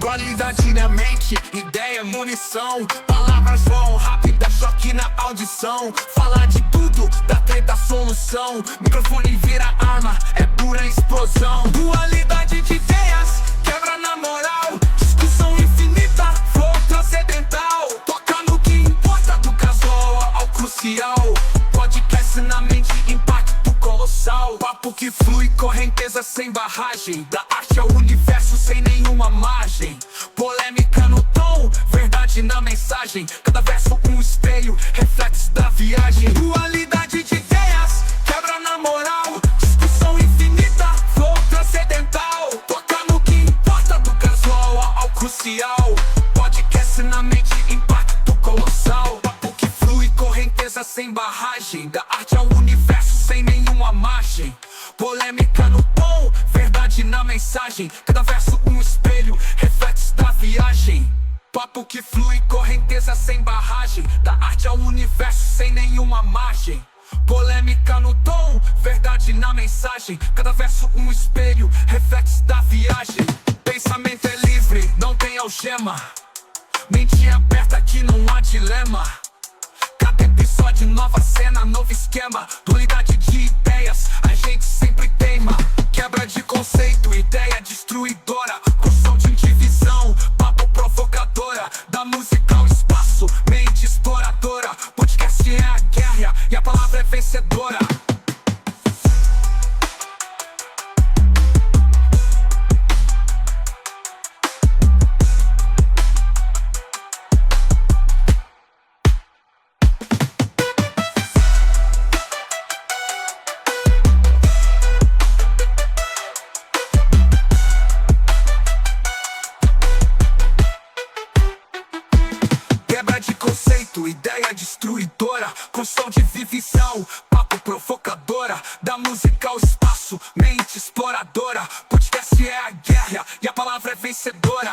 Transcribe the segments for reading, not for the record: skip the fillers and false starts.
Qualidade na mente, ideia, munição. Palavras voam rápida, choque na audição. Falar de tudo, da treta solução. Microfone vira arma, é pura explosão. Dualidade de ideias, quebra na moral. Discussão infinita, flow transcendental. Toca no que importa, do casual ao crucial. Podcast na mente, impacto colossal. Papo que flui, correnteza sem barragem. Da arte ao universo sem nenhuma margem. Polêmica no tom, verdade na mensagem. Cada verso um espelho, reflexo da viagem. Dualidade de ideias, quebra na moral. Discussão infinita, flow transcendental. Toca no que importa, do casual ao crucial. Podcast na mente, impacto colossal. Papo que flui, correnteza sem barragem. Da arte ao universo sem nenhuma margem. Polêmica no tom, verdade na mensagem. Cada verso um espelho, reflexo da viagem. Papo que flui, correnteza sem barragem. Da arte ao universo sem nenhuma margem. Polêmica no tom, verdade na mensagem. Cada verso um espelho, reflexo da viagem. Pensamento é livre, não tem algema. Mente aberta que não há dilema. Cada episódio, nova cena, novo esquema. Dualidade de ideias, a gente sempre teima. Quebra de conceito, ideia destruidora. Construção de divisão, papo provocadora. Da música ao espaço, mente exploradora. Podcast é a guerra e a palavra é vencedora. Quebra de conceito, ideia destruidora. Construção de visão, papo provocadora. Da música ao espaço, mente exploradora. Podcast é a guerra e a palavra é vencedora.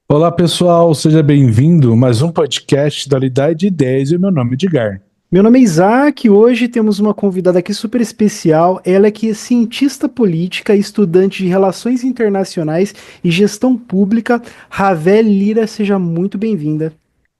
Olá pessoal, seja bem-vindo a mais um podcast da Dualidade de Ideias e o meu nome é Edgar. Meu nome é Isaac e hoje temos uma convidada aqui super especial. Ela que é cientista política, estudante de Relações Internacionais e Gestão Pública. Ravel Lira, seja muito bem-vinda.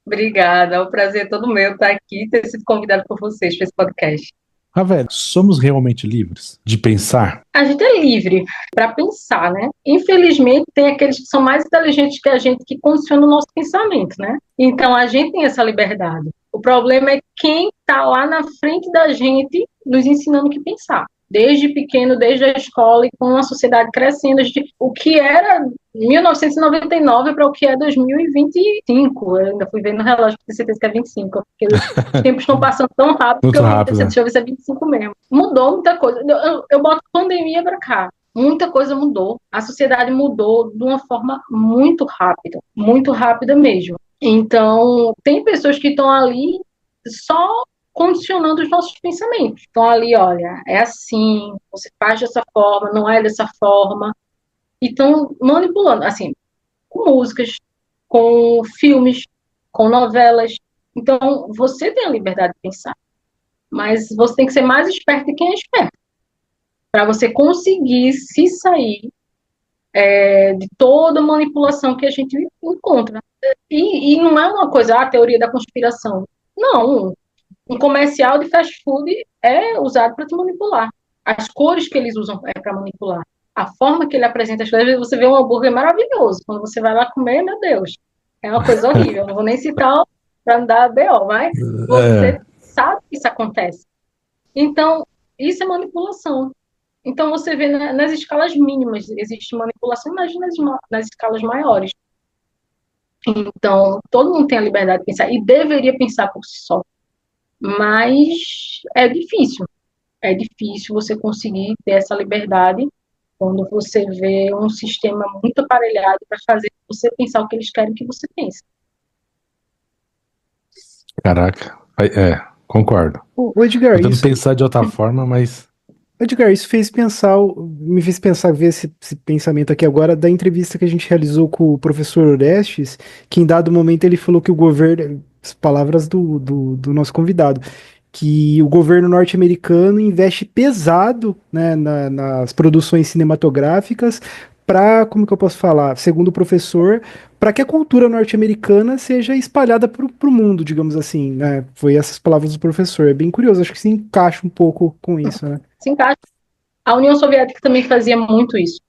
Obrigada, é um prazer todo meu estar aqui e ter sido convidado por vocês para esse podcast. Ravel, somos realmente livres de pensar? A gente é livre para pensar, né? Infelizmente, tem aqueles que são mais inteligentes que a gente que condicionam o nosso pensamento, né? Então, a gente tem essa liberdade. O problema é quem está lá na frente da gente nos ensinando o que pensar. Desde pequeno, desde a escola e com a sociedade crescendo. O que era 1999 para o que é 2025. Eu ainda fui ver no relógio, tenho certeza que é 25, porque os tempos estão passando tão rápido Muito que eu rápido, deixa eu ver se é 25 mesmo. Mudou muita coisa. Eu boto pandemia para cá. Muita coisa mudou. A sociedade mudou de uma forma muito rápida mesmo. Então, tem pessoas que estão ali só condicionando os nossos pensamentos. Estão ali, olha, é assim, você faz dessa forma, não é dessa forma. E estão manipulando, assim, com músicas, com filmes, com novelas. Então, você tem a liberdade de pensar. Mas você tem que ser mais esperto que quem é esperto. Para você conseguir se sair de toda manipulação que a gente encontra. E não é uma coisa, a teoria da conspiração. Não. Um comercial de fast food é usado para te manipular. As cores que eles usam é para manipular. A forma que ele apresenta as coisas, você vê um hambúrguer maravilhoso. Quando você vai lá comer, meu Deus, é uma coisa horrível. Não vou nem citar para não dar BO, mas você sabe que isso acontece. Então, isso é manipulação. Então, você vê nas escalas mínimas existe manipulação, imagina nas escalas maiores. Então, todo mundo tem a liberdade de pensar e deveria pensar por si só. Mas é difícil você conseguir ter essa liberdade quando você vê um sistema muito aparelhado para fazer você pensar o que eles querem que você pense. Caraca. Concordo. Ô, Edgar, Tentando isso, pensar de outra forma, mas. Edgar, isso me fez pensar, ver esse pensamento aqui agora da entrevista que a gente realizou com o professor Orestes, que em dado momento ele falou que o governo, as palavras do nosso convidado, que o governo norte-americano investe pesado, né, nas produções cinematográficas para, como que eu posso falar, segundo o professor, para que a cultura norte-americana seja espalhada para o mundo, digamos assim, né? Foi essas palavras do professor. É bem curioso, acho que se encaixa um pouco com isso, né? Se encaixa. A União Soviética também fazia muito isso.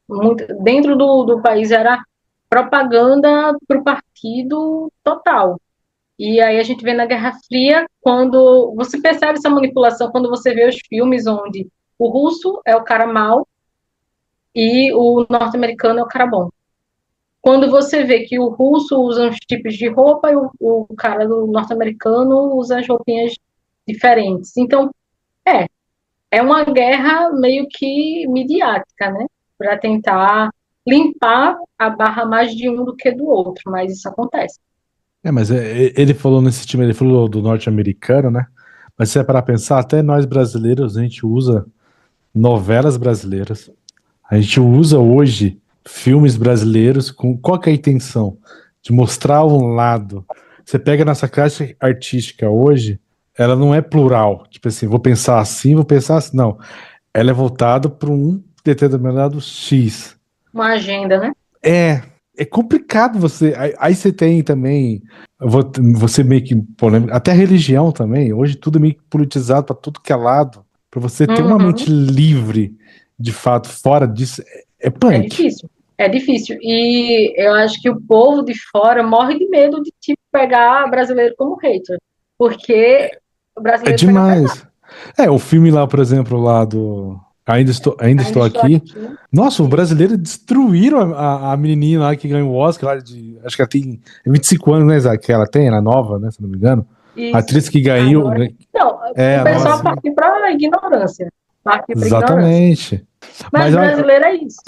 Muito, dentro do país era propaganda para o partido total. E aí a gente vê na Guerra Fria, quando você percebe essa manipulação, quando você vê os filmes onde o russo é o cara mau e o norte-americano é o cara bom. Quando você vê que o russo usa uns tipos de roupa e o cara do norte-americano usa as roupinhas diferentes. Então, é, é uma guerra meio que midiática, né? Para tentar limpar a barra mais de um do que do outro, mas isso acontece. Mas ele falou nesse time, ele falou do norte-americano, né? Mas se é para pensar, até nós brasileiros, a gente usa novelas brasileiras. A gente usa hoje filmes brasileiros com qual que é a intenção? De mostrar um lado. Você pega nossa classe artística hoje, ela não é plural. Tipo assim, vou pensar assim, vou pensar assim. Não. Ela é voltada para um determinado X. Uma agenda, né? É complicado você. Aí você tem também. Você meio que polêmico. Até a religião também. Hoje tudo é meio que politizado para tudo que é lado. Para você ter uma Uhum. mente livre, de fato, fora disso, é É punk. difícil. É difícil. E eu acho que o povo de fora morre de medo de, tipo, pegar brasileiro como hater. Porque o É brasileiro pega pesado. demais. O filme lá, por exemplo, lá do Ainda Ainda Estou estou Aqui. aqui. Nossa, os Isso. brasileiros destruíram a menininha lá que ganhou o Oscar, lá de, acho que ela tem 25 anos, né, Isaac? Que ela tem, ela é nova, né, se não me engano. A Isso. atriz que ganhou. Agora. Não, o A pessoal nossa. partiu para a ignorância. Partiu para ignorância. Exatamente. Mas Mas brasileiro é isso.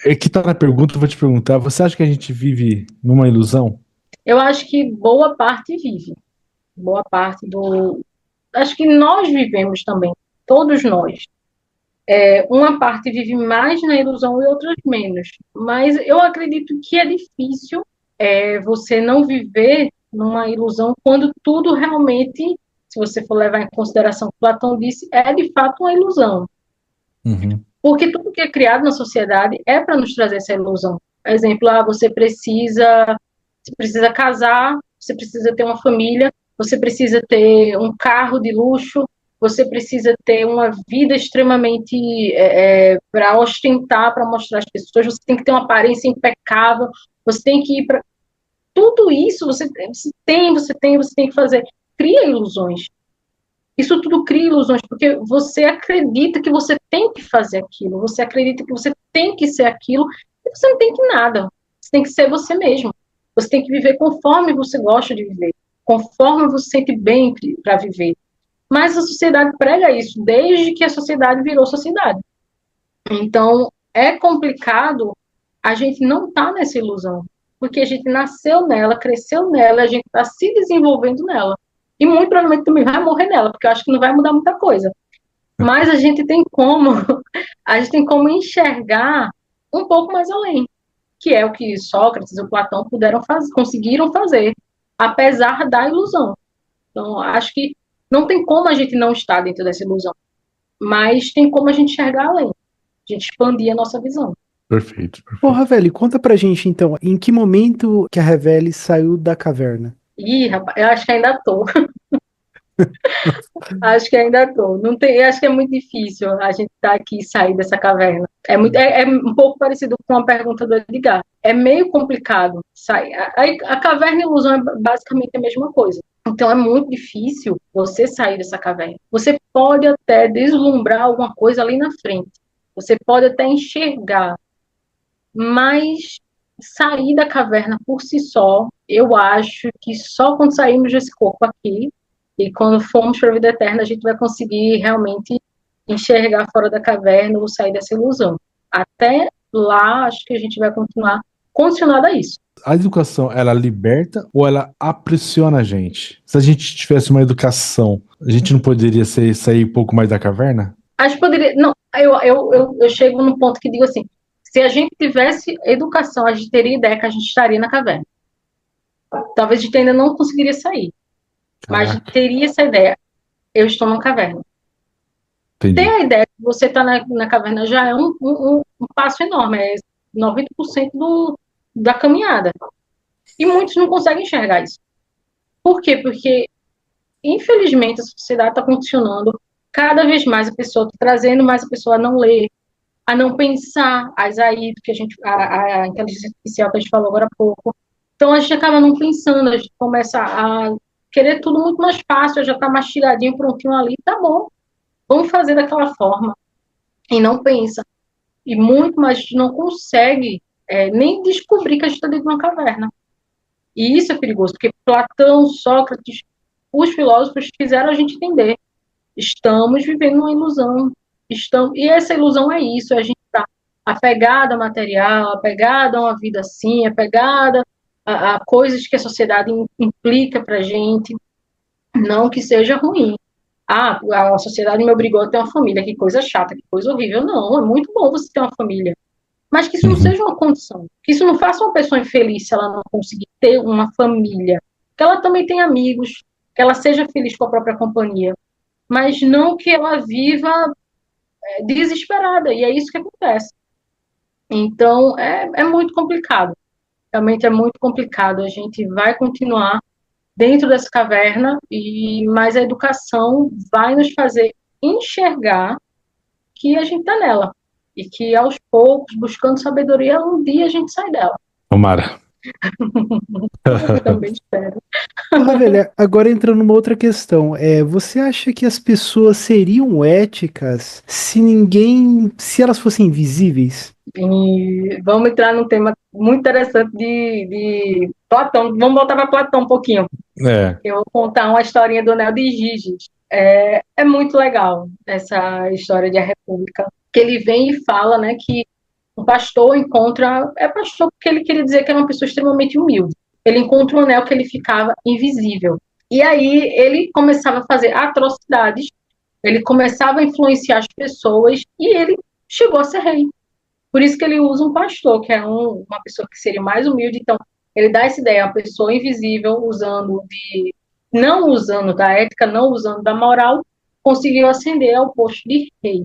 é que tá na pergunta, eu vou te perguntar: você acha que a gente vive numa ilusão? Eu acho que boa parte vive. Boa parte do. Acho que nós vivemos também. Todos nós. Uma parte vive mais na ilusão e outras menos. Mas eu acredito que é difícil você não viver numa ilusão quando tudo realmente, se você for levar em consideração o que Platão disse, é de fato uma ilusão. Uhum. Porque tudo que é criado na sociedade é para nos trazer essa ilusão. Por exemplo, você precisa casar, você precisa ter uma família, você precisa ter um carro de luxo, você precisa ter uma vida extremamente para ostentar, para mostrar às pessoas, você tem que ter uma aparência impecável, você tem que ir para. Tudo isso você tem que fazer. Cria ilusões. Isso tudo cria ilusões, porque você acredita que você tem que fazer aquilo, você acredita que você tem que ser aquilo, e você não tem que nada. Você tem que ser você mesmo. Você tem que viver conforme você gosta de viver, conforme você se sente bem para viver. Mas a sociedade prega isso desde que a sociedade virou sociedade. Então, é complicado a gente não estar nessa ilusão, porque a gente nasceu nela, cresceu nela, a gente está se desenvolvendo nela. E muito provavelmente também vai morrer nela, porque eu acho que não vai mudar muita coisa. Mas a gente tem como, a gente tem como enxergar um pouco mais além, que é o que Sócrates e o Platão conseguiram fazer, apesar da ilusão. Então, acho que não tem como a gente não estar dentro dessa ilusão, mas tem como a gente enxergar além, a gente expandir a nossa visão. Perfeito, Ô, perfeito. Ravelli, conta pra gente então, em que momento que a Ravelli saiu da caverna? Ih, rapaz, eu acho que ainda tô. Acho que ainda tô. Não tem, acho que é muito difícil a gente estar aqui e sair dessa caverna. É um pouco parecido com a pergunta do Edgar. É meio complicado sair. A caverna e a ilusão é basicamente a mesma coisa. Então é muito difícil você sair dessa caverna. Você pode até deslumbrar alguma coisa ali na frente. Você pode até enxergar, mas sair da caverna por si só, eu acho que só quando sairmos desse corpo aqui e quando formos para a vida eterna, a gente vai conseguir realmente enxergar fora da caverna ou sair dessa ilusão. Até lá, acho que a gente vai continuar condicionado a isso. A educação, ela liberta ou ela aprisiona a gente? Se a gente tivesse uma educação, a gente não poderia sair um pouco mais da caverna? Acho que poderia. Não, eu chego num ponto que digo assim: se a gente tivesse educação, a gente teria ideia que a gente estaria na caverna. Talvez a gente ainda não conseguiria sair, mas a gente teria essa ideia: eu estou na caverna. Entendi. Ter a ideia que você está na caverna já é um passo enorme, é 90% da caminhada. E muitos não conseguem enxergar isso. Por quê? Porque, infelizmente, a sociedade está condicionando cada vez mais a pessoa, tá trazendo mais a pessoa a não ler, a não pensar, as AI, que a inteligência artificial que a gente falou agora há pouco. Então, a gente acaba não pensando, a gente começa a querer tudo muito mais fácil, já está mastigadinho, prontinho ali, tá bom, vamos fazer daquela forma. E não pensa. E muito mais, a gente não consegue nem descobrir que a gente está dentro de uma caverna. E isso é perigoso, porque Platão, Sócrates, os filósofos fizeram a gente entender. Estamos vivendo uma ilusão. E essa ilusão é isso, a gente está apegado a material, apegado a uma vida assim, apegada a coisas que a sociedade implica para a gente, não que seja ruim. A sociedade me obrigou a ter uma família, que coisa chata, que coisa horrível. Não, é muito bom você ter uma família. Mas que isso não seja uma condição, que isso não faça uma pessoa infeliz se ela não conseguir ter uma família, que ela também tenha amigos, que ela seja feliz com a própria companhia, mas não que ela viva desesperada, e é isso que acontece. Então, é muito complicado, realmente é muito complicado, a gente vai continuar dentro dessa caverna, mas a educação vai nos fazer enxergar que a gente está nela, e que aos poucos, buscando sabedoria, um dia a gente sai dela. Tomara. Eu também espero. Velho, agora entrando numa outra questão, você acha que as pessoas seriam éticas se elas fossem invisíveis? E vamos entrar num tema muito interessante de Platão. Vamos voltar para Platão um pouquinho. Eu vou contar uma historinha do Anel de Giges. É muito legal essa história de A República, que ele vem e fala, né, que um pastor encontra... É pastor porque ele queria dizer que era uma pessoa extremamente humilde. Ele encontra um anel que ele ficava invisível. E aí ele começava a fazer atrocidades, ele começava a influenciar as pessoas e ele chegou a ser rei. Por isso que ele usa um pastor, que é uma pessoa que seria mais humilde. Então, ele dá essa ideia, uma pessoa invisível, não usando da ética, não usando da moral, conseguiu ascender ao posto de rei.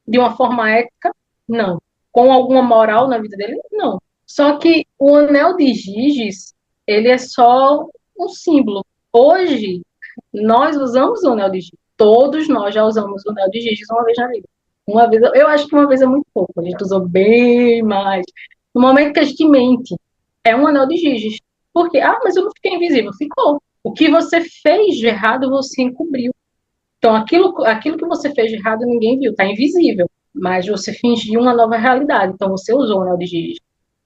De uma forma ética, não. Com alguma moral na vida dele, não. Só que o anel de Giges, ele é só um símbolo. Hoje, nós usamos o anel de Giges. Todos nós já usamos o anel de Giges uma vez na vida. Uma vez, eu acho que uma vez é muito pouco. A gente usou bem mais. No momento que a gente mente, é um anel de Giges. Por quê? Mas eu não fiquei invisível. Ficou. O que você fez de errado, você encobriu. Então, aquilo que você fez de errado, ninguém viu. Está invisível. Mas você fingiu uma nova realidade. Então, você usou o anel de Giges.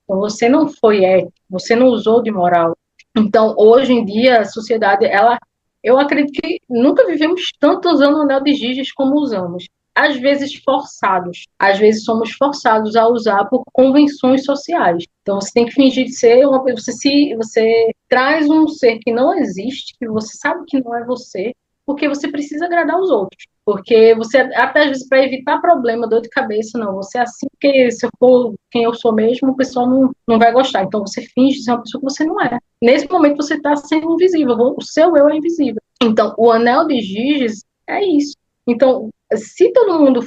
Então, você não foi ético. Você não usou de moral. Então, hoje em dia, a sociedade, eu acredito que nunca vivemos tanto usando o anel de Giges como usamos. Às vezes forçados. Às vezes somos forçados a usar por convenções sociais. Então, você tem que fingir de ser uma pessoa. Você traz um ser que não existe, que você sabe que não é você, porque você precisa agradar os outros. Porque você, até às vezes, para evitar problema, dor de cabeça, não, você é assim, porque se eu for quem eu sou mesmo, o pessoal não vai gostar. Então, você finge ser uma pessoa que você não é. Nesse momento, você está sendo invisível, o seu eu é invisível. Então, o anel de Giges é isso. Então, se todo mundo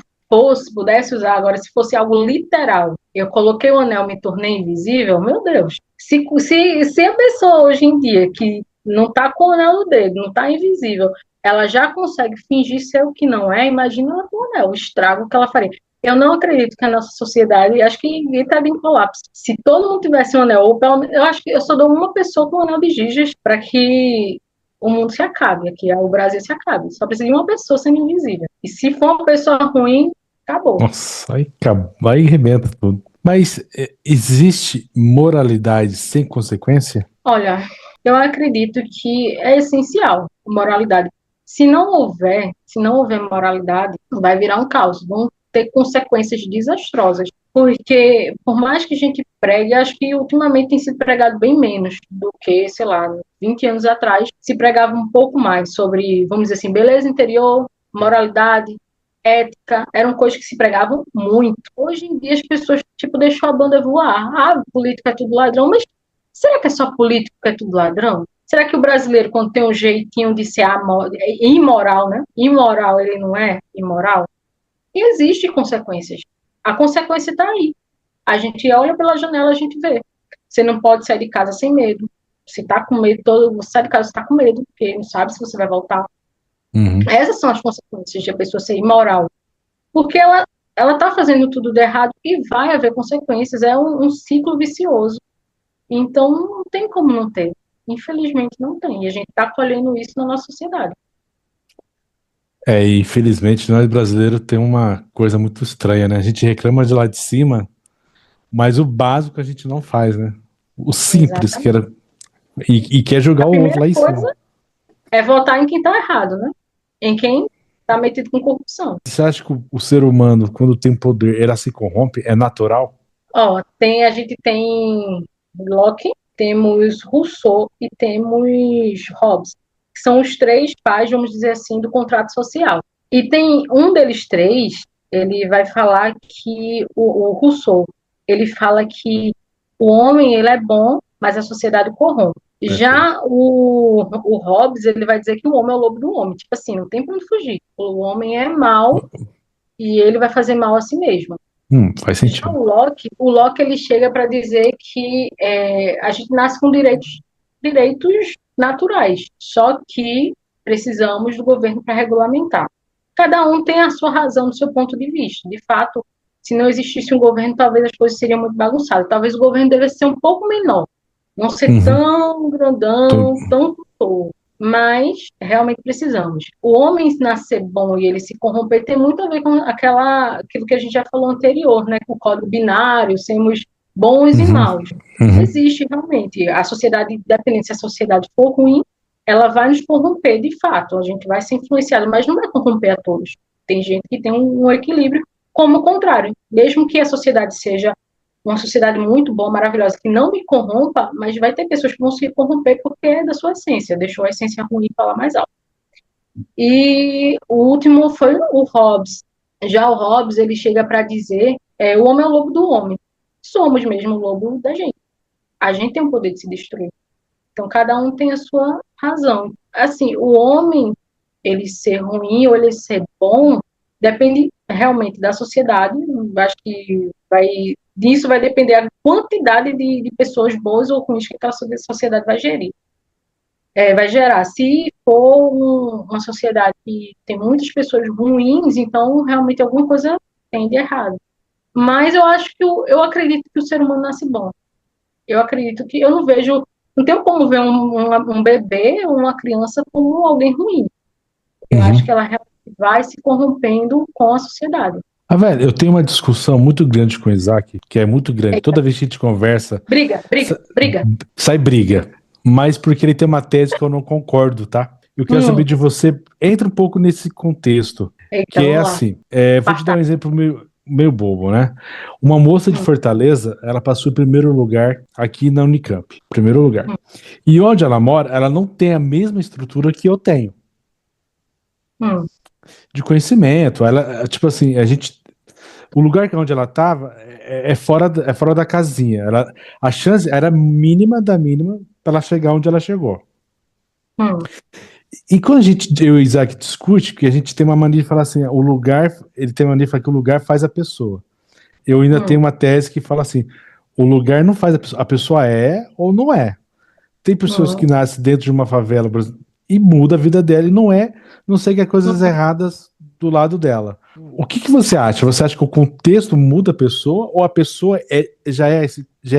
pudesse usar agora, se fosse algo literal, eu coloquei o anel, me tornei invisível, meu Deus. Se a pessoa hoje em dia, que não está com o anel no dedo, não está invisível, ela já consegue fingir ser o que não é, imagina ela com o anel, o estrago que ela faria. Eu não acredito que a nossa sociedade, acho que estaria em colapso. Se todo mundo tivesse um anel, ou pelo menos, eu acho que eu só dou uma pessoa com um anel de Giges para que o mundo se acabe, que o Brasil se acabe. Só precisa de uma pessoa sendo invisível. E se for uma pessoa ruim, acabou. Nossa, aí arrebenta tudo. Mas existe moralidade sem consequência? Olha, eu acredito que é essencial a moralidade. Se não houver moralidade, vai virar um caos. Vão ter consequências desastrosas. porque por mais que a gente pregue, acho que ultimamente tem sido pregado bem menos do que, sei lá, 20 anos atrás, se pregava um pouco mais sobre, vamos dizer assim, beleza interior, moralidade, ética, eram coisas que se pregavam muito. Hoje em dia as pessoas, tipo, deixam a banda voar. Ah, política é tudo ladrão, mas será que é só político que é tudo ladrão? Será que o brasileiro, quando tem um jeitinho de ser imoral, né? Imoral, ele não é imoral? E existe consequências. A consequência está aí. A gente olha pela janela, a gente vê. Você não pode sair de casa sem medo. Você está com medo, você sai de casa, você está com medo, porque não sabe se você vai voltar. Uhum. Essas são as consequências de a pessoa ser imoral. Porque ela está fazendo tudo de errado e vai haver consequências. É um ciclo vicioso. Então, não tem como não ter. Infelizmente, não tem. E a gente está colhendo isso na nossa sociedade. Infelizmente, nós brasileiros tem uma coisa muito estranha, né? A gente reclama de lá de cima, mas o básico a gente não faz, né? O simples, que Exatamente. era. E quer jogar A o outro primeira lá em cima. coisa é votar em quem está errado, né? Em quem está metido com corrupção. Você acha que o ser humano, quando tem poder, ele se corrompe? É natural? Ó, a gente tem Locke, temos Rousseau e temos Hobbes, que são os três pais, vamos dizer assim, do contrato social. E tem um deles três, ele vai falar que o Rousseau, ele fala que o homem ele é bom, mas a sociedade o corrompe. Perfeito. Já o Hobbes, ele vai dizer que o homem é o lobo do homem. Tipo assim, não tem pra onde fugir. O homem é mau e ele vai fazer mal a si mesmo. Faz Já sentido. o Locke ele chega para dizer que a gente nasce com direitos naturais, só que precisamos do governo para regulamentar. Cada um tem a sua razão, do seu ponto de vista. De fato, se não existisse um governo, talvez as coisas seriam muito bagunçadas. Talvez o governo devesse ser um pouco menor, não ser Uhum. tão grandão, tão todo. Mas realmente precisamos. O homem nascer bom e ele se corromper tem muito a ver com aquilo que a gente já falou anterior, né? Com o código binário, sermos bons e maus. Uhum. Existe realmente. A sociedade, independente se a sociedade for ruim, ela vai nos corromper de fato. A gente vai ser influenciado, mas não vai corromper a todos. Tem gente que tem um equilíbrio, como o contrário. Mesmo que a sociedade seja uma sociedade muito boa, maravilhosa, que não me corrompa, mas vai ter pessoas que vão se corromper porque é da sua essência, deixou a essência ruim falar mais alto. E o último foi o Hobbes. Já o Hobbes, ele chega para dizer, o homem é o lobo do homem. Somos mesmo o lobo da gente. A gente tem o poder de se destruir. Então, cada um tem a sua razão. Assim, o homem, ele ser ruim ou ele ser bom, depende realmente da sociedade. Acho que disso vai depender a quantidade de pessoas boas ou ruins que a sociedade vai gerir. Vai gerar. Se for uma sociedade que tem muitas pessoas ruins, então realmente alguma coisa tem de errado. Mas eu acho que eu acredito que o ser humano nasce bom. Eu acredito que eu não tenho como ver um bebê ou uma criança como alguém ruim. Eu acho que ela realmente vai se corrompendo com a sociedade. Velho, eu tenho uma discussão muito grande com o Isaac, que é muito grande. Eita. Toda vez que a gente conversa, Briga. sai briga. Mas porque ele tem uma tese que eu não concordo, tá? Eu quero saber de você, entra um pouco nesse contexto. Eita, Que é vamos lá. assim, vou te dar um exemplo meio bobo, né? Uma moça de Fortaleza, ela passou em primeiro lugar aqui na Unicamp. Primeiro lugar. E onde ela mora, ela não tem a mesma estrutura que eu tenho. De conhecimento. Ela, tipo assim, o lugar onde ela estava é fora da casinha. A chance era mínima da mínima para ela chegar onde ela chegou. E quando eu e o Isaac discute, que a gente tem uma mania de falar assim, ele tem uma mania de falar que o lugar faz a pessoa. Eu ainda tenho uma tese que fala assim, o lugar não faz a pessoa é ou não é. Tem pessoas que nascem dentro de uma favela e muda a vida dela e não segue as coisas erradas do lado dela. O que você acha? Você acha que o contexto muda a pessoa ou a pessoa já é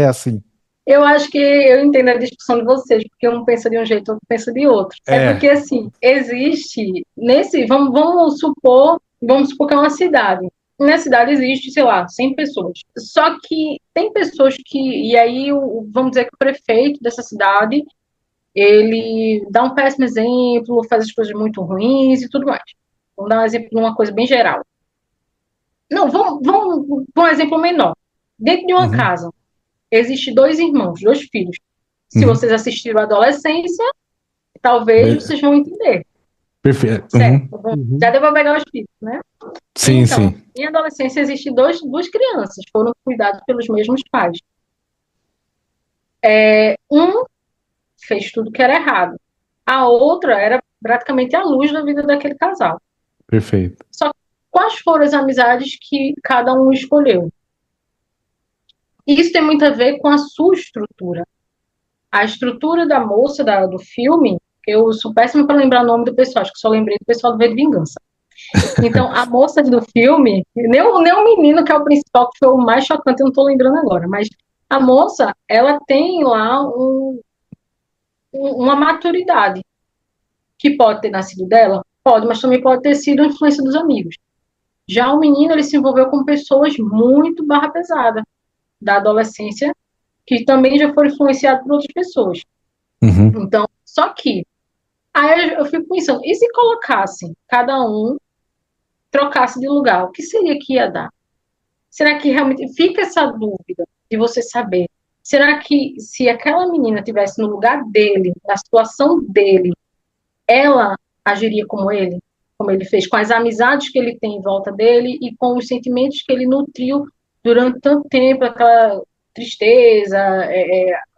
assim? Eu acho que eu entendo a discussão de vocês, porque um pensa de um jeito, outro pensa de outro. Porque, assim, existe, vamos supor que é uma cidade. Na cidade existe, sei lá, 100 pessoas. Só que tem pessoas e aí, vamos dizer que o prefeito dessa cidade, ele dá um péssimo exemplo, faz as coisas muito ruins e tudo mais. Vamos dar um exemplo de uma coisa bem geral. Não, vamos um exemplo menor. Dentro de uma Uhum. casa, existem dois irmãos, dois filhos. Se Uhum. vocês assistiram a Adolescência, talvez Be- vocês vão entender, Perfeito. certo? Uhum. Já deu para pegar os filhos, né? Sim, Então, sim. em adolescência existem duas crianças, foram cuidadas pelos mesmos pais. Um fez tudo que era errado. A outra era praticamente a luz da vida daquele casal. Perfeito. Só que quais foram as amizades que cada um escolheu? Isso tem muito a ver com a sua estrutura. A estrutura da moça do filme, eu sou péssima para lembrar o nome do pessoal, acho que só lembrei do pessoal do V de Vingança. Então, a moça do filme, nem o menino que é o principal, que foi o mais chocante, eu não estou lembrando agora, mas a moça, ela tem lá uma maturidade, que pode ter nascido dela, pode, mas também pode ter sido influência dos amigos. Já o menino, ele se envolveu com pessoas muito barra pesada da adolescência, que também já foram influenciados por outras pessoas. Uhum. Então, só que, aí eu fico pensando, e se colocassem, cada um trocasse de lugar, o que seria que ia dar? Será que realmente fica essa dúvida de você saber? Será que se aquela menina tivesse no lugar dele, na situação dele, ela agiria como ele fez, com as amizades que ele tem em volta dele e com os sentimentos que ele nutriu durante tanto tempo, aquela tristeza,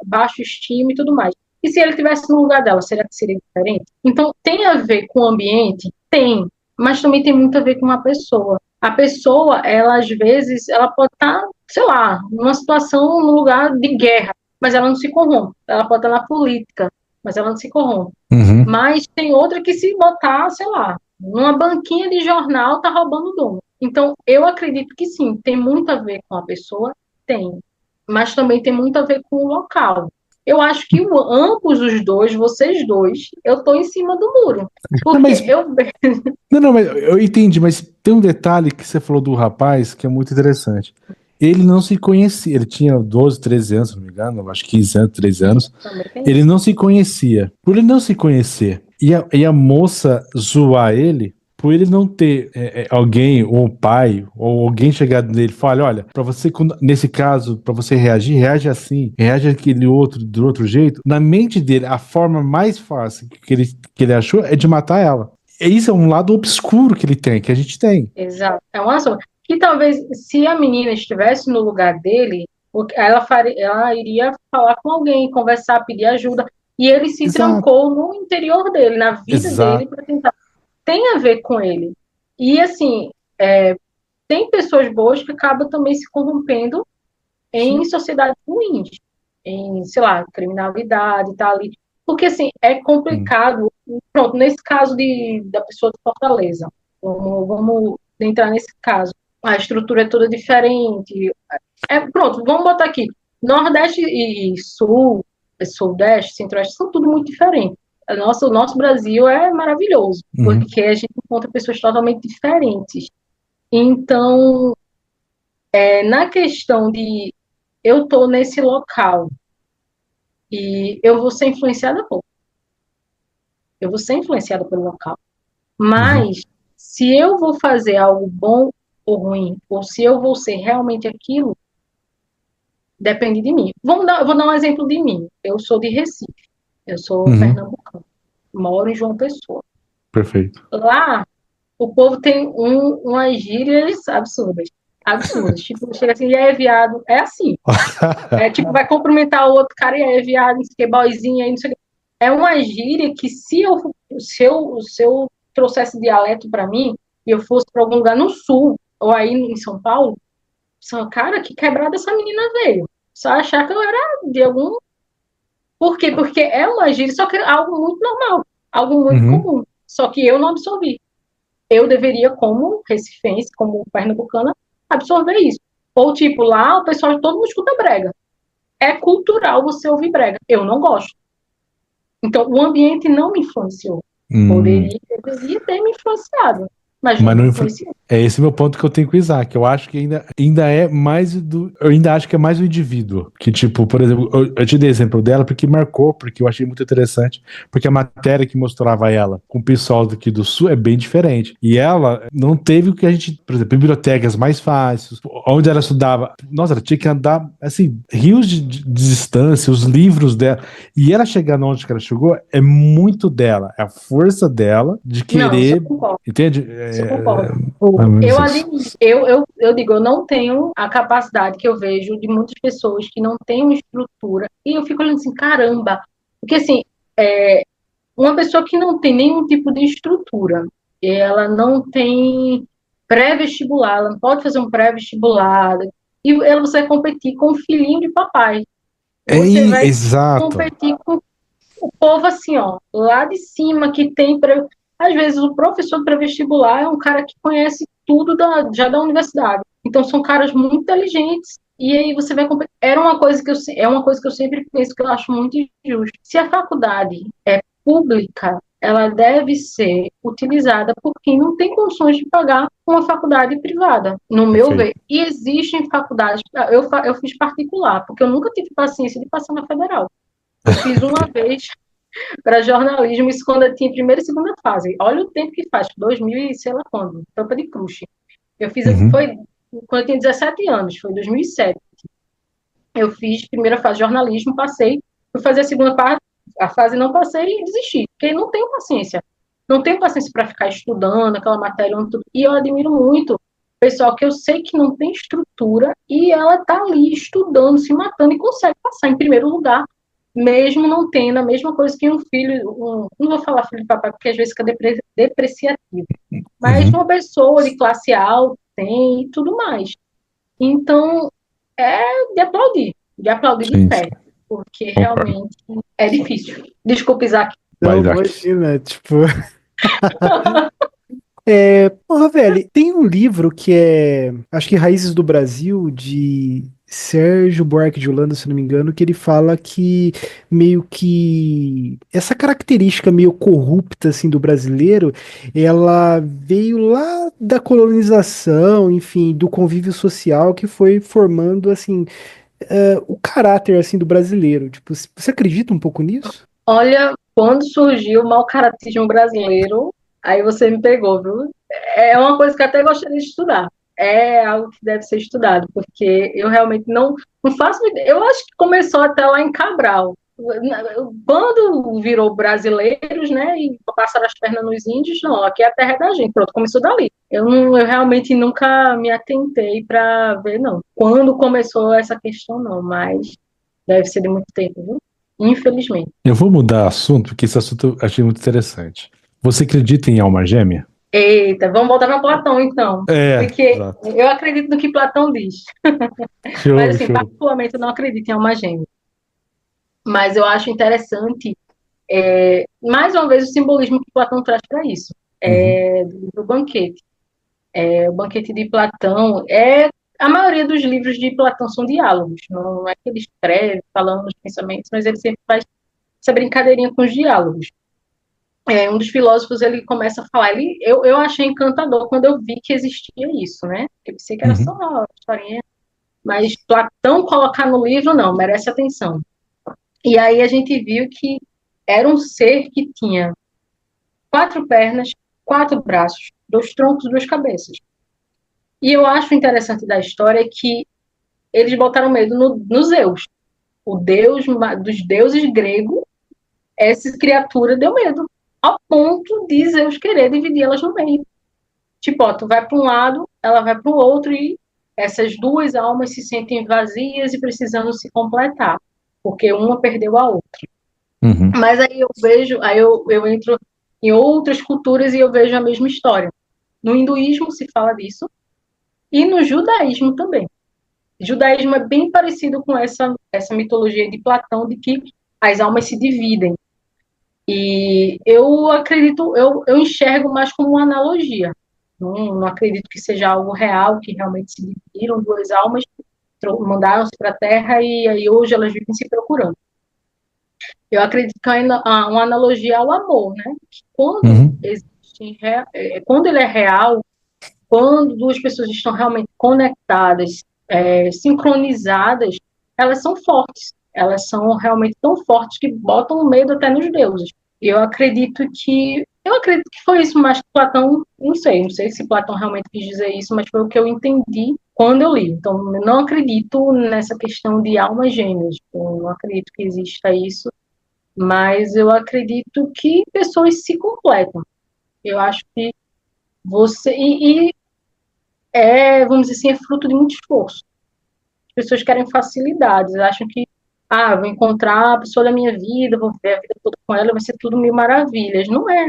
baixo estima e tudo mais. E se ele tivesse no lugar dela, será que seria diferente? Então, tem a ver com o ambiente? Tem, mas também tem muito a ver com a pessoa. A pessoa, ela às vezes, ela pode estar, sei lá, numa situação, num lugar de guerra, mas ela não se corrompe. Ela pode estar na política, mas ela não se corrompe. Uhum. Mas tem outra que se botar, sei lá, numa banquinha de jornal, tá roubando o dono. Então, eu acredito que sim, tem muito a ver com a pessoa, tem. Mas também tem muito a ver com o local. Eu acho que ambos os dois, vocês dois, eu tô em cima do muro. Não, Porque mas, não, mas eu entendi, mas tem um detalhe que você falou do rapaz que é muito interessante. Ele não se conhecia, ele tinha 12, 13 anos, se não me engano, acho que 15 anos, 13 anos. também tem Ele não se conhecia. Por ele não se conhecer e a moça zoar ele, por ele não ter alguém, ou o pai, ou alguém chegado nele e falar, olha, pra você, nesse caso, pra você reagir, reage assim, reage aquele outro, do outro jeito. Na mente dele, a forma mais fácil que ele achou é de matar ela. E isso é um lado obscuro que ele tem, que a gente tem. Exato. É uma sombra. Que talvez, se a menina estivesse no lugar dele, ela iria falar com alguém, conversar, pedir ajuda. E ele se Exato. trancou no interior dele, na vida Exato. dele, para tentar. Tem a ver com ele. E, assim, tem pessoas boas que acabam também se corrompendo em sociedades ruins, em, sei lá, criminalidade, tá ali. Porque, assim, é complicado. Pronto, nesse caso da pessoa de Fortaleza, vamos entrar nesse caso. A estrutura é toda diferente. Pronto, vamos botar aqui. Nordeste e Sul, Sudeste, Centro-Oeste, são tudo muito diferentes. O nosso Brasil é maravilhoso, Uhum. porque a gente encontra pessoas totalmente diferentes. Então, na questão de eu estou nesse local e eu vou ser influenciada por. Eu vou ser influenciada pelo local. Mas, se eu vou fazer algo bom ou ruim, ou se eu vou ser realmente aquilo, depende de mim. Vou dar um exemplo de mim. Eu sou de Recife. Eu sou pernambucana. Moro em João Pessoa. Perfeito. Lá, o povo tem umas gírias absurdas. Absurdas. Tipo, chega assim, e aí, viado. É assim. Tipo, vai cumprimentar o outro cara e aí, viado, não sei o que, boyzinho, aí, não sei o que. É uma gíria que se eu trouxesse dialeto para mim e eu fosse para algum lugar no sul ou aí em São Paulo, só, cara, que quebrada essa menina veio. Só achar que eu era de algum. Por quê? Porque é uma gíria, só que é algo muito normal, algo muito comum. Só que eu não absorvi. Eu deveria, como recifense, como pernambucana, absorver isso. Ou tipo, lá o pessoal todo mundo escuta brega. É cultural você ouvir brega. Eu não gosto. Então, o ambiente não me influenciou. Deveria ter me influenciado, mas não me influenciou. É esse meu ponto que eu tenho com o Isaac. Eu acho que ainda é mais do. Eu ainda acho que é mais o indivíduo. Que, tipo, por exemplo, eu te dei exemplo dela porque marcou, porque eu achei muito interessante. Porque a matéria que mostrava ela com o pessoal daqui do Sul é bem diferente. E ela não teve o que a gente, por exemplo, bibliotecas mais fáceis, onde ela estudava. Nossa, ela tinha que andar, assim, rios de distância, os livros dela. E ela chegar onde que ela chegou é muito dela. É a força dela de Não, isso eu querer. concordo. Entende? Isso eu concordo. Mais ou menos Eu isso. admiro, eu digo, eu não tenho a capacidade que eu vejo de muitas pessoas que não têm uma estrutura. E eu fico olhando assim, caramba. Porque, assim, uma pessoa que não tem nenhum tipo de estrutura, ela não tem pré-vestibular, ela não pode fazer um pré-vestibular, e você vai competir com o filhinho de papai. Você vai Exato. competir com o povo assim, ó, lá de cima, que tem. Às vezes, o professor pré-vestibular é um cara que conhece tudo já da universidade. Então, são caras muito inteligentes. E aí você vai competir. É uma coisa que eu sempre penso que eu acho muito injusto. Se a faculdade é pública, ela deve ser utilizada por quem não tem condições de pagar uma faculdade privada, no meu ver. Perfeito. E existem faculdades. Eu fiz particular, porque eu nunca tive paciência de passar na federal. Eu fiz uma vez para jornalismo, isso quando eu tinha primeira e segunda fase. Olha o tempo que faz, 2000 e sei lá quando, tampa de crush. Eu fiz, Uhum. foi quando eu tinha 17 anos, foi 2007. Eu fiz primeira fase de jornalismo, passei, fui fazer a segunda fase, a fase não passei e desisti, porque não tenho paciência. Não tenho paciência para ficar estudando aquela matéria. E eu admiro muito o pessoal que eu sei que não tem estrutura e ela está ali estudando, se matando e consegue passar em primeiro lugar, mesmo não tendo a mesma coisa que um filho, não vou falar filho de papai, porque às vezes fica depreciativo, mas Uhum. uma pessoa de classe alta tem e tudo mais. Então, é de aplaudir de Sim, sim. pé, porque Concordo. realmente é difícil. Desculpa, Isaac. Vai, Não, Isaac. imagina, tipo. Porra, velho, tem um livro que é, acho que Raízes do Brasil, de Sérgio Buarque de Holanda, se não me engano, que ele fala que meio que essa característica meio corrupta, assim, do brasileiro, ela veio lá da colonização, enfim, do convívio social que foi formando, assim, o caráter, assim, do brasileiro. Tipo, você acredita um pouco nisso? Olha, quando surgiu o mau caratismo brasileiro, aí você me pegou, viu? É uma coisa que eu até gostaria de estudar. É algo que deve ser estudado, porque eu realmente não faço ideia. Eu acho que começou até lá em Cabral. Quando virou brasileiros, né, e passaram as pernas nos índios, não, aqui é a terra da gente. Pronto, começou dali. Eu realmente nunca me atentei para ver, não. Quando começou essa questão, não, mas deve ser de muito tempo, viu? Infelizmente. Eu vou mudar assunto, porque esse assunto eu achei muito interessante. Você acredita em alma gêmea? Eita, vamos voltar para Platão, então. Porque Exato. eu acredito no que Platão diz. Mas, Show, assim, show. particularmente, eu não acredito em alma gêmea. Mas eu acho interessante, mais uma vez, o simbolismo que Platão traz para isso. Uhum. Do livro Banquete. O Banquete de Platão a maioria dos livros de Platão são diálogos. Não é que ele escreve falando os pensamentos, mas ele sempre faz essa brincadeirinha com os diálogos. Um dos filósofos, ele começa a falar, eu achei encantador quando eu vi que existia isso, né? Eu pensei que era só Uhum. uma historinha, mas Platão colocar no livro, não, merece atenção. E aí a gente viu que era um ser que tinha 4 pernas, 4 braços, 2 troncos, 2 cabeças. E eu acho interessante da história que eles botaram medo no Zeus, o deus dos deuses gregos. Essa criatura deu medo, ao ponto de Zeus querer dividir elas no meio. Tipo, ó, tu vai para um lado, ela vai para o outro, e essas duas almas se sentem vazias e precisando se completar, porque uma perdeu a outra. Uhum. Mas aí eu vejo, eu entro em outras culturas e eu vejo a mesma história. No hinduísmo se fala disso, e no judaísmo também. O judaísmo é bem parecido com essa mitologia de Platão, de que as almas se dividem. E eu acredito, eu enxergo mais como uma analogia. Não acredito que seja algo real, que realmente se dividiram duas almas, mandaram-se para a Terra e aí hoje elas vivem se procurando. Eu acredito que é uma analogia ao amor, né? Que Uhum. quando ele é real, quando duas pessoas estão realmente conectadas, sincronizadas, elas são fortes. Elas são realmente tão fortes que botam medo até nos deuses. E eu acredito que foi isso, mas Platão, não sei se Platão realmente quis dizer isso, mas foi o que eu entendi quando eu li. Então, eu não acredito nessa questão de almas gêmeas. Eu não acredito que exista isso, mas eu acredito que pessoas se completam. Eu acho que você... vamos dizer assim, é fruto de muito esforço. As pessoas querem facilidades, acham que vou encontrar a pessoa da minha vida, vou ver a vida toda com ela, vai ser tudo mil maravilhas. Não é.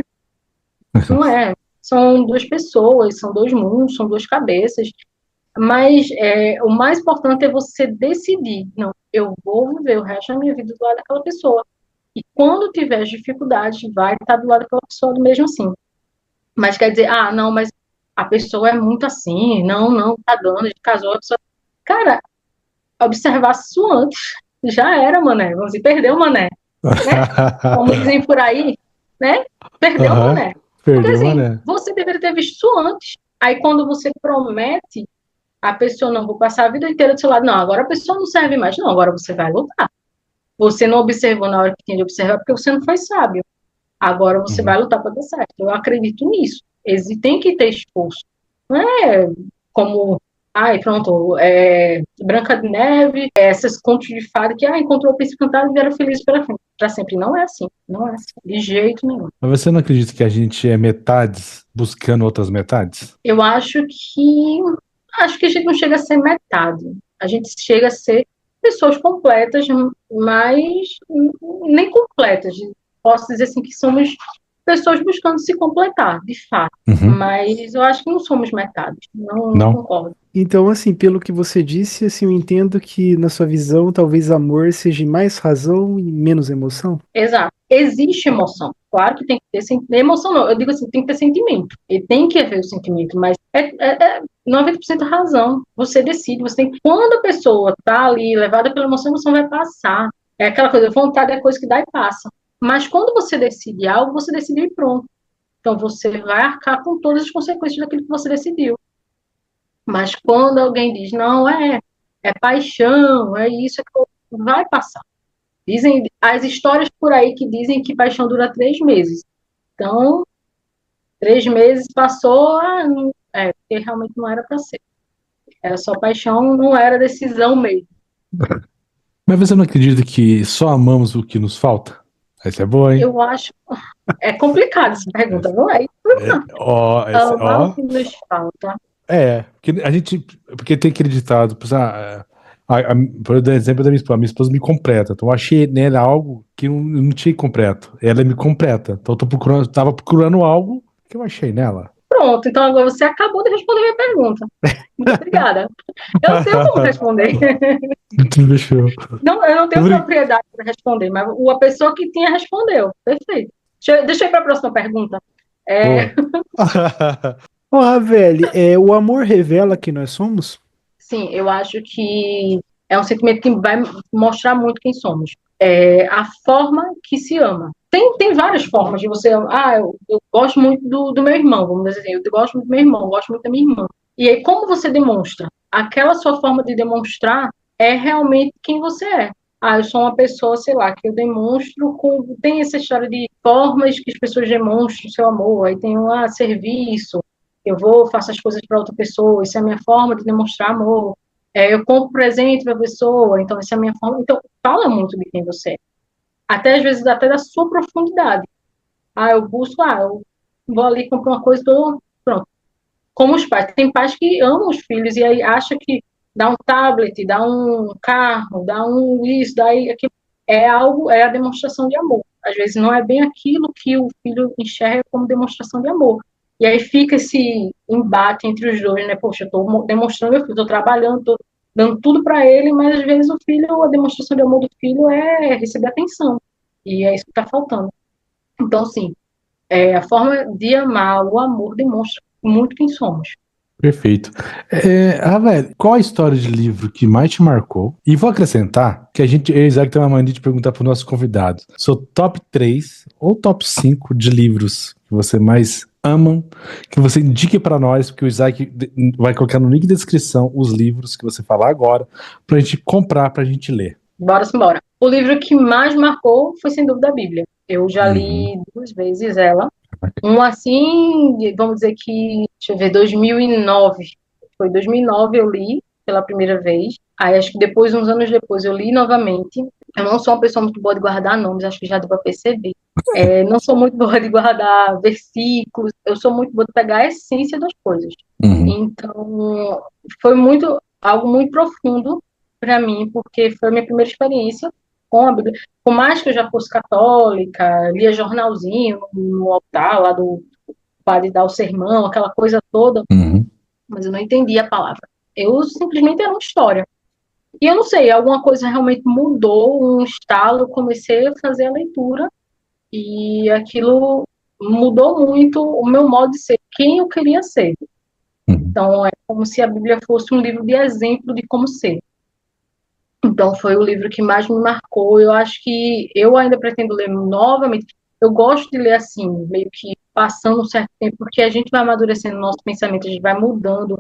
Não é. São duas pessoas, são dois mundos, são duas cabeças. Mas o mais importante é você decidir. Não, eu vou viver o resto da minha vida do lado daquela pessoa. E quando tiver dificuldade, vai estar do lado daquela pessoa do mesmo assim. Mas quer dizer, não, mas a pessoa é muito assim, não, tá dando, de casou, a pessoa... Cara, observar isso antes. Já era, mané. Vamos dizer, perdeu, mané. Né? Como dizem por aí, né? Perdeu, mané. Porque assim, você deveria ter visto isso antes. Aí quando você promete, a pessoa, não, vou passar a vida inteira do seu lado. Não, agora a pessoa não serve mais. Não, agora você vai lutar. Você não observou na hora que tinha de observar porque você não foi sábio. Agora você vai lutar para dar certo. Eu acredito nisso. Tem que ter esforço. Não é como... pronto, Branca de Neve, esses contos de fada que encontrou o príncipe encantado e vieram felizes para sempre. Não é assim, de jeito nenhum. Mas você não acredita que a gente é metades buscando outras metades? Eu acho que a gente não chega a ser metade. A gente chega a ser pessoas completas, mas nem completas. Posso dizer assim que somos pessoas buscando se completar, de fato. Mas eu acho que não somos metades. Não concordo. Então, assim, pelo que você disse, assim, eu entendo que, na sua visão, talvez amor seja mais razão e menos emoção? Exato. Existe emoção. Claro que tem que ter emoção, não. Eu digo assim, tem que ter sentimento. E tem que haver o sentimento, mas 90% razão. Você decide, Quando a pessoa tá ali, levada pela emoção, a emoção vai passar. É aquela coisa, vontade é coisa que dá e passa. Mas quando você decide algo, você decidiu e pronto. Então, você vai arcar com todas as consequências daquilo que você decidiu. Mas quando alguém diz, não, é paixão, é isso, vai passar. Dizem as histórias por aí que dizem que paixão dura 3 meses. Então, 3 meses passou, porque realmente não era para ser. Era só paixão, não era decisão mesmo. Mas você não acredita que só amamos o que nos falta? Essa é boa, hein? Eu acho... É complicado essa pergunta, não é? Amar o que nos falta. Porque tem aquele ditado, por exemplo, da minha esposa. Minha esposa me completa. Então eu achei nela algo que eu não tinha completo. Ela me completa. Então eu tava procurando algo que eu achei nela. Pronto, então agora você acabou de responder minha pergunta. Muito obrigada. Eu não tenho como responder. Eu não tenho propriedade para responder, mas a pessoa que tinha respondeu. Perfeito. Deixa eu ir para a próxima pergunta. Ravel, o amor revela quem nós somos? Sim, eu acho que é um sentimento que vai mostrar muito quem somos. A forma que se ama. Tem várias formas de você amar. Eu gosto muito do meu irmão, vamos dizer assim. Eu gosto muito do meu irmão, eu gosto muito da minha irmã. E aí, como você demonstra? Aquela sua forma de demonstrar é realmente quem você é. Eu sou uma pessoa, sei lá, que eu demonstro tem essa história de formas que as pessoas demonstram o seu amor. Aí tem serviço, faço as coisas para outra pessoa, isso é a minha forma de demonstrar amor. Eu compro presente para a pessoa, então essa é a minha forma. Então, fala muito de quem você é. Até às vezes, até da sua profundidade. Eu busco, eu vou ali comprar uma coisa, pronto. Como os pais. Tem pais que amam os filhos e aí acham que dá um tablet, dá um carro, dá isso, daí aquilo. É a demonstração de amor. Às vezes não é bem aquilo que o filho enxerga como demonstração de amor. E aí fica esse embate entre os dois, né? Poxa, eu estou demonstrando meu filho, estou trabalhando, estou dando tudo para ele, mas às vezes a demonstração de amor do filho é receber atenção. E é isso que está faltando. Então, sim, a forma de amar, o amor, demonstra muito quem somos. Perfeito. Ravel, qual a história de livro que mais te marcou? E vou acrescentar que eu e o Isaac tem uma mania de perguntar para os nossos convidados. Seu top 3 ou top 5 de livros que você mais amam, que você indique para nós, porque o Isaac vai colocar no link da descrição os livros que você falar agora, pra gente comprar, pra gente ler. Bora, simbora. O livro que mais marcou foi, sem dúvida, a Bíblia. Eu já li 2 vezes ela. Um assim, vamos dizer que, deixa eu ver, 2009. Foi 2009 eu li pela primeira vez. Aí acho que depois, uns anos depois, eu li novamente. Eu não sou uma pessoa muito boa de guardar nomes, acho que já deu pra perceber. Não sou muito boa de guardar versículos, eu sou muito boa de pegar a essência das coisas. Então, foi algo muito profundo para mim, porque foi a minha primeira experiência com a Bíblia. Por mais que eu já fosse católica, lia jornalzinho no altar lá do padre dar o sermão, aquela coisa toda, mas eu não entendia a palavra. Eu simplesmente era uma história. E eu não sei, alguma coisa realmente mudou, um estalo, eu comecei a fazer a leitura e aquilo mudou muito o meu modo de ser, quem eu queria ser. Então, é como se a Bíblia fosse um livro de exemplo de como ser. Então, foi o livro que mais me marcou. Eu acho que eu ainda pretendo ler novamente. Eu gosto de ler assim, meio que passando um certo tempo, porque a gente vai amadurecendo o nosso pensamento, a gente vai mudando.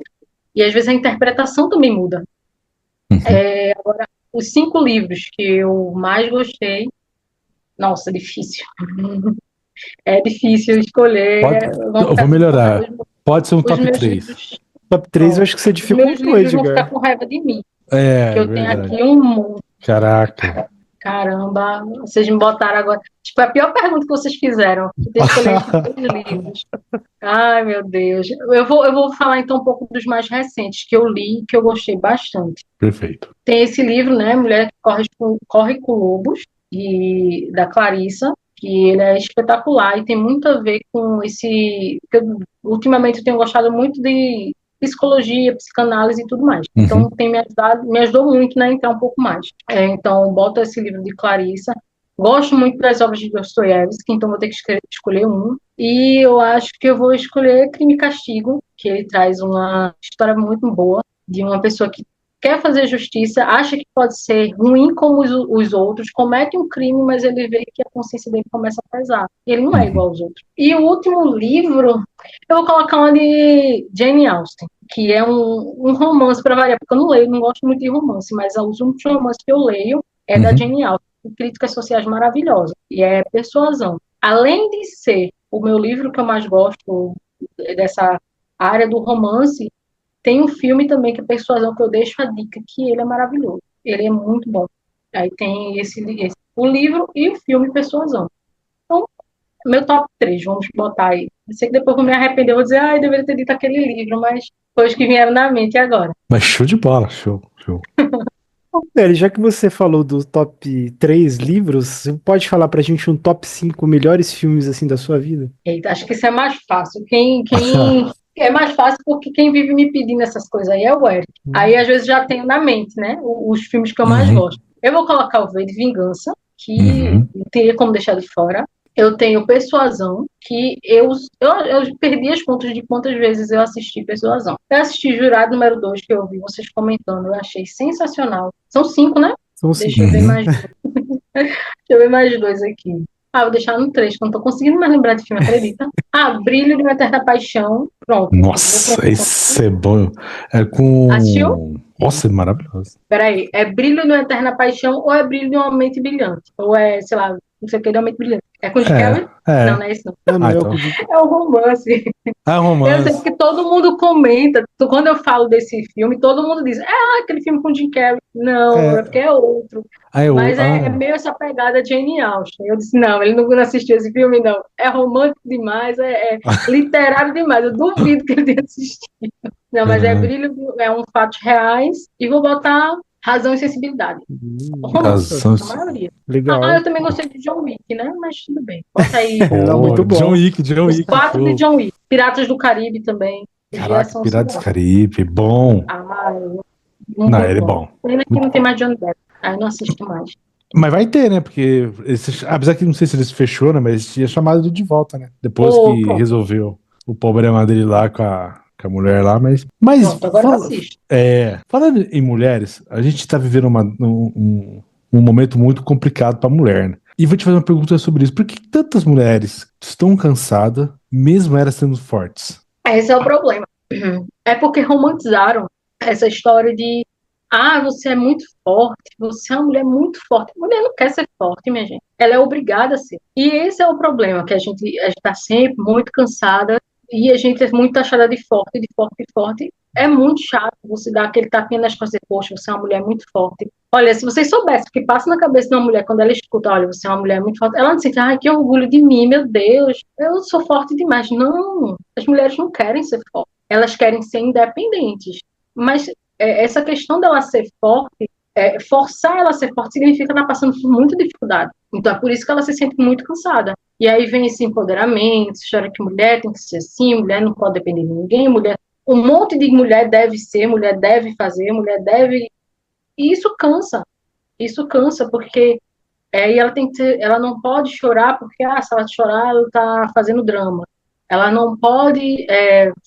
E às vezes a interpretação também muda. Agora, os 5 livros que eu mais gostei, nossa, difícil. É difícil escolher. Eu vou melhorar. Pode ser um top 3. Livros, Top 3 eu acho que você os meus dificultou, livros vão ficar Edgar. com raiva de mim. É, Que eu tenho verdade. aqui um monte. Caraca. Caramba, vocês me botaram agora. Tipo, a pior pergunta que vocês fizeram. Eu tenho que escolher entre 2 livros. Ai, meu Deus. Eu vou falar então um pouco dos mais recentes que eu li e que eu gostei bastante. Perfeito. Tem esse livro, né, Mulher que Corre com Lobos, da Clarissa, que ele é espetacular e tem muito a ver com esse... Ultimamente eu tenho gostado muito de psicologia, psicanálise e tudo mais. Então tem me ajudou muito, né, a entrar um pouco mais. Então, boto esse livro de Clarissa. Gosto muito das obras de Dostoiévski, então vou ter que escolher um. E eu acho que eu vou escolher Crime e Castigo, que ele traz uma história muito boa de uma pessoa que quer fazer justiça, acha que pode ser ruim como os outros, comete um crime, mas ele vê que a consciência dele começa a pesar. Ele não é igual aos outros. E o último livro, eu vou colocar uma de Jane Austen, que é um romance, para variar, porque eu não leio, não gosto muito de romance, mas os únicos romances que eu leio é da Jane Austen, com críticas sociais maravilhosas, e é Persuasão. Além de ser o meu livro que eu mais gosto dessa área do romance, tem um filme também que é Persuasão, que eu deixo a dica, que ele é maravilhoso. Ele é muito bom. Aí tem o livro e o filme Persuasão. Então, meu top 3, vamos botar aí. Eu sei que depois eu vou me arrepender, eu vou dizer, eu deveria ter dito aquele livro, mas foi os que vieram na mente agora. Mas show de bola, show. Pera, já que você falou do top 3 livros, você pode falar pra gente um top 5 melhores filmes assim da sua vida? Eita, acho que isso é mais fácil. É mais fácil porque quem vive me pedindo essas coisas aí é o Eric. Aí, às vezes, já tenho na mente, né? Os filmes que eu mais gosto. Eu vou colocar o V de Vingança, que não teria como deixar de fora. Eu tenho Persuasão, que eu perdi as contas de quantas vezes eu assisti Persuasão. Eu assisti Jurado número 2, que eu ouvi vocês comentando. Eu achei sensacional. São 5, né? São 5. Deixa eu ver mais 2. Deixa eu ver mais 2 aqui. Vou deixar no 3, que eu não tô conseguindo mais lembrar de filme, acredita? Brilho de uma Eterna Paixão. Pronto. Nossa, esse é bom. É com... Assistiu? Nossa, é maravilhoso. Peraí, é Brilho de uma Eterna Paixão ou é Brilho de uma Mente Brilhante? Ou é, sei lá, não sei o que, de uma Mente Brilhante. É com o Jim Carrey? Não, não é isso não. Então. É um romance. Eu sei que todo mundo comenta, quando eu falo desse filme, todo mundo diz, aquele filme com o Jim Carrey. Não, é porque é outro. Mas é meio essa pegada de Jane Austen. Eu disse, não, ele não assistiu esse filme, não. É romântico demais, é literário demais. Eu duvido que ele tenha assistido. Não, mas é Brilho, é um fatos reais. E vou botar Razão e Sensibilidade. Razão. A maioria. Legal. Eu também gostei de John Wick, né? Mas tudo bem. Bota aí. Muito bom. John Wick. Os 4 de John Wick. Piratas do Caribe também. Caraca, Piratas do Caribe, bom. Não, ele é bom. Pena que não tem mais Johnny Depp. Eu não assisto mais. Mas vai ter, né? Porque, apesar que não sei se eles fechou, né? Mas tinha chamado ele de volta, né? Depois que resolveu o problema dele lá com a mulher lá, mas pronto, agora eu assisto. Falando em mulheres, a gente tá vivendo um momento muito complicado pra mulher, né? E vou te fazer uma pergunta sobre isso. Por que tantas mulheres estão cansadas, mesmo elas sendo fortes? Esse é o problema. É porque romantizaram essa história de você é muito forte, você é uma mulher muito forte. Mulher não quer ser forte, minha gente. Ela é obrigada a ser. E esse é o problema, que a gente está sempre muito cansada e a gente é muito taxada de forte, de forte, de forte. É muito chato você dar aquele tapinha nas costas e, poxa, você é uma mulher muito forte. Olha, se vocês soubessem o que passa na cabeça de uma mulher quando ela escuta, olha, você é uma mulher muito forte, ela não sente, ai, que orgulho de mim, meu Deus, eu sou forte demais. Não, as mulheres não querem ser fortes, elas querem ser independentes. Mas essa questão dela ser forte, forçar ela a ser forte significa estar passando por muita dificuldade. Então é por isso que ela se sente muito cansada. E aí vem esse empoderamento, essa história que mulher tem que ser assim, mulher não pode depender de ninguém, mulher, um monte de mulher deve ser, mulher deve fazer, mulher deve. E isso cansa, porque e ela tem que ela não pode chorar, porque se ela chorar, ela está fazendo drama. Ela não pode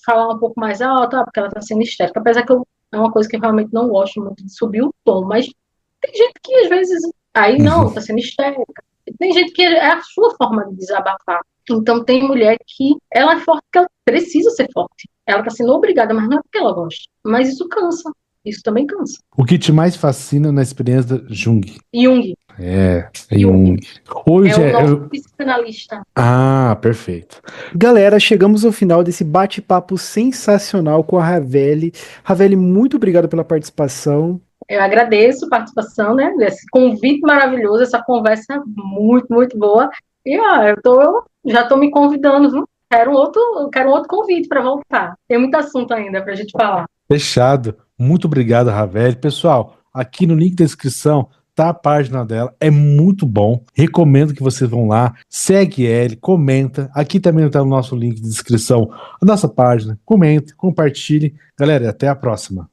falar um pouco mais alto, porque ela está sendo histérica. Apesar que é uma coisa que eu realmente não gosto muito de subir o tom, mas tem gente que às vezes, aí não, está sendo histérica. Tem gente que é a sua forma de desabafar. Então tem mulher que ela é forte porque ela precisa ser forte. Ela está sendo obrigada, mas não é porque ela gosta. Mas isso cansa. Isso também cansa. O que te mais fascina na experiência da Jung? Jung. É Jung. Hoje é o nosso psicanalista. Ah, perfeito. Galera, chegamos ao final desse bate-papo sensacional com a Raveli. Raveli, muito obrigado pela participação. Eu agradeço a participação, né? Esse convite maravilhoso, essa conversa muito, muito boa. E já estou me convidando, viu? Quero um outro convite para voltar. Tem muito assunto ainda para a gente falar. Fechado. Muito obrigado, Raveli. Pessoal, aqui no link da descrição tá a página dela, é muito bom. Recomendo que vocês vão lá, segue ele, comenta. Aqui também tá o nosso link de descrição, a nossa página. Comente, compartilhe. Galera, até a próxima.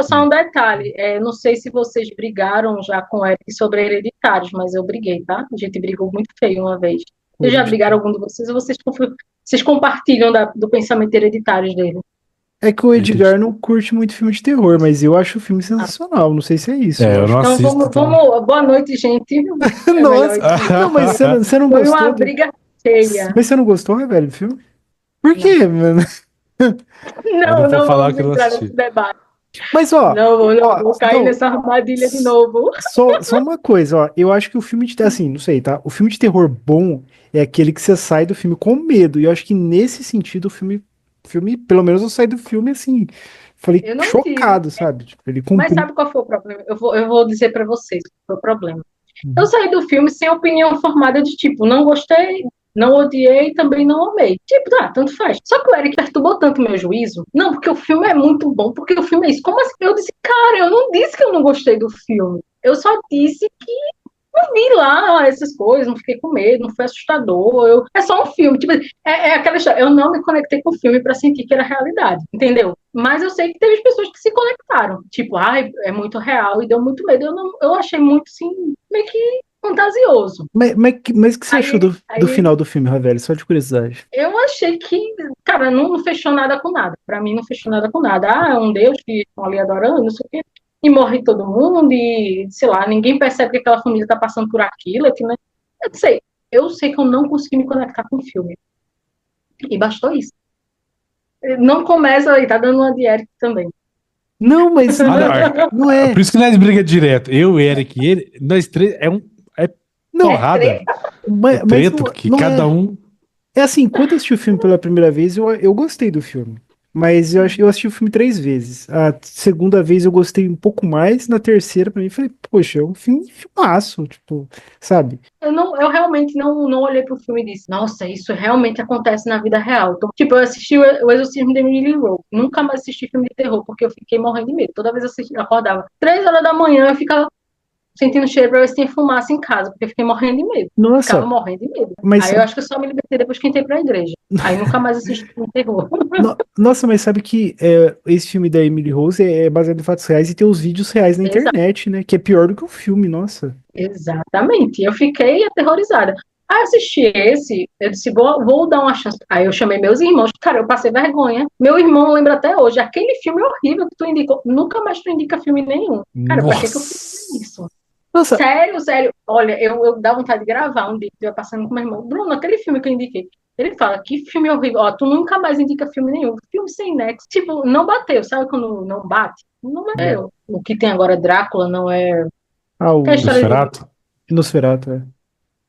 Só um detalhe, não sei se vocês brigaram já com o Eric sobre Hereditários, mas eu briguei, tá? A gente brigou muito feio uma vez. Vocês já brigaram algum de vocês ou vocês compartilham do pensamento Hereditários dele? É que o Edgar não curte muito filme de terror, mas eu acho o filme sensacional, não sei se é isso. Eu não assisto. Então vamos, boa noite, gente. Nossa, não, mas você não Foi gostou? uma briga feia. Mas você não gostou, velho, do filme? Por quê, mano? Não falar vamos que eu não entrar assisti. nesse debate. Mas, ó. Não vou cair nessa armadilha de novo. Só uma coisa, ó. Eu acho que o filme de. Assim, não sei, tá? O filme de terror bom é aquele que você sai do filme com medo. E eu acho que nesse sentido o filme. Pelo menos eu saí do filme assim. Falei chocado, sabe? Tipo, ele Mas sabe qual foi o problema? Eu vou dizer pra vocês qual foi o problema. Eu saí do filme sem opinião formada de tipo, não gostei, não odiei, também não amei. Tipo, tanto faz. Só que o Eric perturbou tanto meu juízo. Não, porque o filme é muito bom, porque o filme é isso. Como assim? Eu disse, cara, eu não disse que eu não gostei do filme. Eu só disse que não vi lá essas coisas, não fiquei com medo, não foi assustador. É só um filme. Tipo, aquela história. Eu não me conectei com o filme pra sentir que era realidade, entendeu? Mas eu sei que teve pessoas que se conectaram. Tipo, é muito real e deu muito medo. Eu achei muito, assim, meio que fantasioso. Mas o que você achou do final do filme, Ravel? Só de curiosidade. Eu achei que, cara, não fechou nada com nada. Pra mim, não fechou nada com nada. É um Deus que estão ali adorando, não sei o quê. E morre todo mundo, e, sei lá, ninguém percebe que aquela família tá passando por aquilo, né? Eu sei que eu não consegui me conectar com o filme. E bastou isso. Não começa aí, tá dando uma de Eric também. Não, mas não é. Por isso que nós briga direto. Eu, Eric e ele, nós três, porrada. Mas treto, que cada um... É assim, quando eu assisti o filme pela primeira vez, eu gostei do filme. Mas eu assisti o filme 3 vezes. A segunda vez eu gostei um pouco mais. Na terceira, pra mim, falei, poxa, é um filmaço, tipo, sabe? Eu realmente não olhei pro filme e disse, nossa, isso realmente acontece na vida real. Então, tipo, eu assisti o Exorcismo de Emily Rose. Nunca mais assisti filme de terror, porque eu fiquei morrendo de medo. Toda vez eu acordava 3 horas da manhã, eu ficava, sentindo cheiro pra ver se tinha fumaça em casa, porque eu fiquei morrendo de medo. Ficava Nossa, morrendo de medo. mas Aí eu acho que eu só me libertei depois que entrei pra igreja. Aí nunca mais assisti filme de terror. nossa, mas sabe que esse filme da Emily Rose é baseado em fatos reais e tem os vídeos reais na internet, né? Que é pior do que o filme, nossa. Exatamente. Eu fiquei aterrorizada. Aí eu assisti esse, eu disse, vou dar uma chance. Aí eu chamei meus irmãos, cara, eu passei vergonha. Meu irmão lembra até hoje, aquele filme horrível que tu indicou, nunca mais tu indica filme nenhum. Cara, pra que eu fiz isso? Nossa, Sério, sério. Olha, eu dá vontade de gravar um dia que eu ia passando com meu irmão. Bruno, aquele filme que eu indiquei. Ele fala, que filme horrível. Ó, tu nunca mais indica filme nenhum. Filme sem nexo. Tipo, não bateu. Sabe quando não bate? Não bateu. O que tem agora, Drácula, não é... o Que é a história de... Nosferatu? Nosferatu,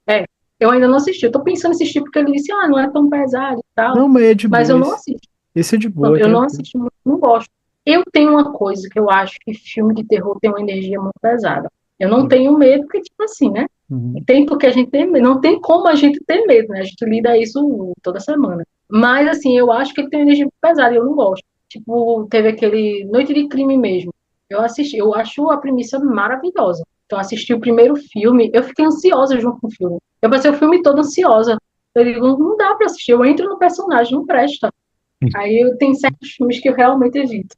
é. Eu ainda não assisti. Eu tô pensando em assistir porque ele disse, não é tão pesado e tal. Não, mas é de Mas boa. eu não assisto. Esse é de boa, Eu não tranquilo. assisto muito, não gosto. Eu tenho uma coisa que eu acho que filme de terror tem uma energia muito pesada. Eu não tenho medo, porque, tipo assim, né? Uhum. Tem porque a gente tem medo. Não tem como a gente ter medo, né? A gente lida isso toda semana. Mas, assim, eu acho que ele tem uma energia muito pesada e eu não gosto. Tipo, teve aquele Noite de Crime mesmo. Eu assisti, eu acho a premissa maravilhosa. Então, assisti o primeiro filme, eu fiquei ansiosa junto com o filme. Eu passei o filme todo ansiosa. Eu digo, não dá pra assistir, eu entro no personagem, não presta. Aí eu tenho certos filmes que eu realmente evito.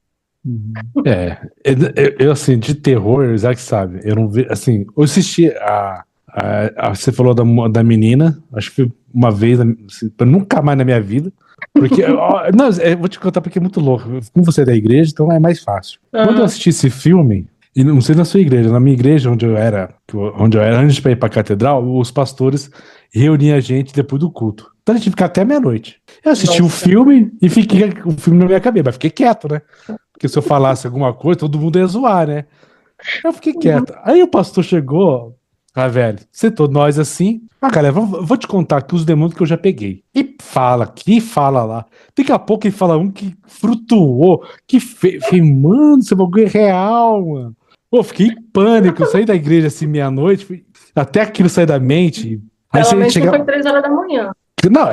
Eu, assim, de terror, o Isaac sabe, eu não vi, assim, eu assisti você falou da menina, acho que foi uma vez, assim, nunca mais na minha vida, porque, não, eu vou te contar porque é muito louco, como você é da igreja, então é mais fácil. Quando eu assisti esse filme, e não sei na sua igreja, na minha igreja, onde eu era antes de ir pra catedral, os pastores reuniam a gente depois do culto. Então a gente fica até meia-noite. Eu assisti o filme e fiquei com o filme na minha cabeça, mas fiquei quieto, né? Porque se eu falasse alguma coisa, todo mundo ia zoar, né? Eu fiquei quieto. Aí o pastor chegou, velho, sentou nós assim. Galera, vou te contar aqui os demônios que eu já peguei. E fala aqui, fala lá. Daqui a pouco ele fala um que flutuou, que mano, esse bagulho é real, mano. Pô, fiquei em pânico. Eu saí da igreja assim meia-noite, até aquilo sair da mente. Aí Pelo você menos chega. não foi 3 horas da manhã. Não,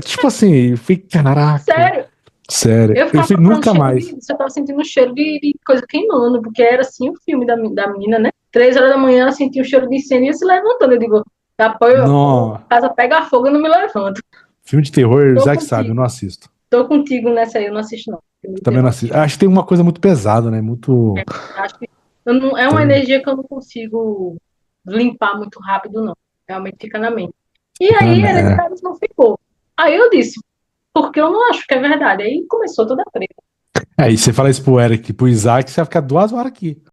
tipo assim, eu falei, caraca. Sério. Sério. Eu Eu ficava falei, nunca mais. eu tava sentindo um cheiro de coisa queimando, porque era assim o filme da menina, né? 3 horas da manhã ela sentia um cheiro de incêndio e ia se levantando. Eu digo, apoio, Não. a casa pega fogo, eu não me levanto. Filme de terror, o Tô Isaac sabe, eu contigo. não assisto. Tô contigo nessa aí, eu não assisto, não. Filme de Também não terror. assisto. Acho que tem uma coisa muito pesada, né? Muito. Acho que é uma energia que eu não consigo limpar muito rápido, não. Realmente fica na mente. E aí, Hereditário não ficou. Aí eu disse, porque eu não acho que é verdade. Aí começou toda a treta. Aí você fala isso pro Eric, pro Isaac, você vai ficar 2 horas aqui.